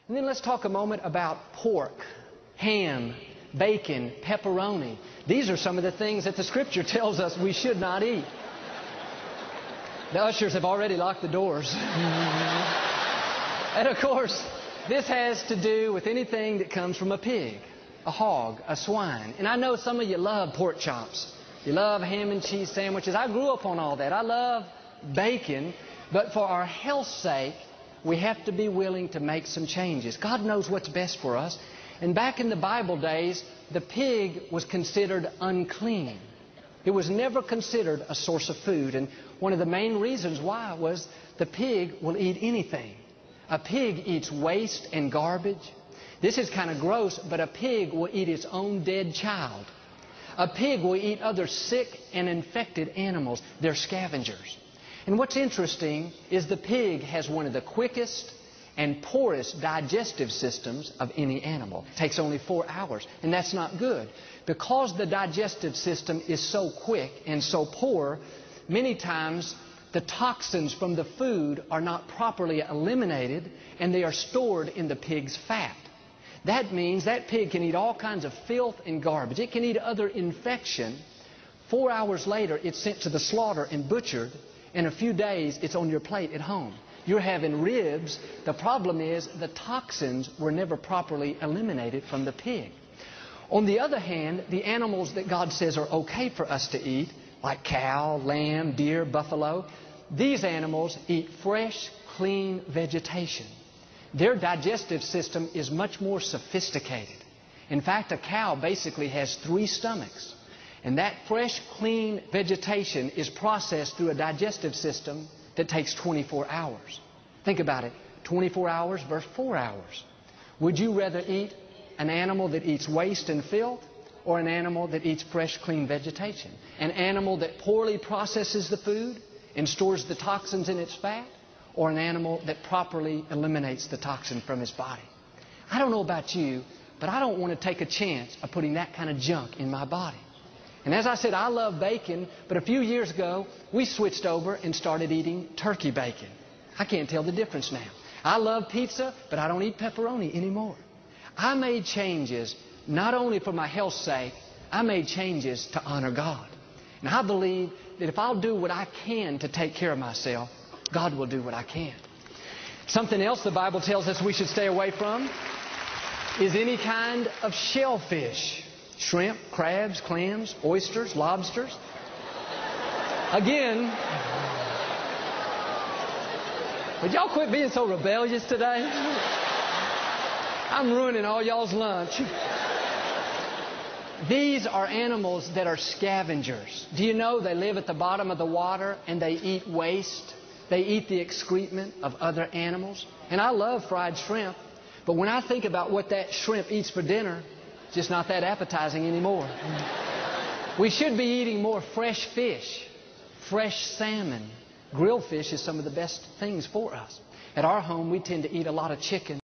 And then let's talk a moment about pork, ham, bacon, pepperoni. These are some of the things that the Scripture tells us we should not eat. The ushers have already locked the doors. And of course, this has to do with anything that comes from a pig, a hog, a swine. And I know some of you love pork chops. You love ham and cheese sandwiches. I grew up on all that. I love bacon. But for our health's sake, we have to be willing to make some changes. God knows what's best for us. And back in the Bible days, the pig was considered unclean. It was never considered a source of food. And one of the main reasons why was the pig will eat anything. A pig eats waste and garbage. This is kind of gross, but a pig will eat its own dead child. A pig will eat other sick and infected animals. They're scavengers. And what's interesting is the pig has one of the quickest and poorest digestive systems of any animal. It takes only 4 hours, and that's not good. Because the digestive system is so quick and so poor, many times the toxins from the food are not properly eliminated, and they are stored in the pig's fat. That means that pig can eat all kinds of filth and garbage. It can eat other infection. 4 hours later, it's sent to the slaughter and butchered. In a few days, it's on your plate at home. You're having ribs. The problem is the toxins were never properly eliminated from the pig. On the other hand, the animals that God says are okay for us to eat, like cow, lamb, deer, buffalo, these animals eat fresh, clean vegetation. Their digestive system is much more sophisticated. In fact, a cow basically has 3 stomachs. And that fresh, clean vegetation is processed through a digestive system that takes 24 hours. Think about it. 24 hours versus 4 hours. Would you rather eat an animal that eats waste and filth or an animal that eats fresh, clean vegetation? An animal that poorly processes the food and stores the toxins in its fat, or an animal that properly eliminates the toxin from its body? I don't know about you, but I don't want to take a chance of putting that kind of junk in my body. And as I said, I love bacon, but a few years ago, we switched over and started eating turkey bacon. I can't tell the difference now. I love pizza, but I don't eat pepperoni anymore. I made changes not only for my health's sake, I made changes to honor God. And I believe that if I'll do what I can to take care of myself, God will do what I can. Something else the Bible tells us we should stay away from is any kind of shellfish. Shrimp, crabs, clams, oysters, lobsters. Again, would y'all quit being so rebellious today? I'm ruining all y'all's lunch. These are animals that are scavengers. Do you know they live at the bottom of the water and they eat waste? They eat the excrement of other animals. And I love fried shrimp, but when I think about what that shrimp eats for dinner, it's just not that appetizing anymore. We should be eating more fresh fish, fresh salmon. Grilled fish is some of the best things for us. At our home, we tend to eat a lot of chicken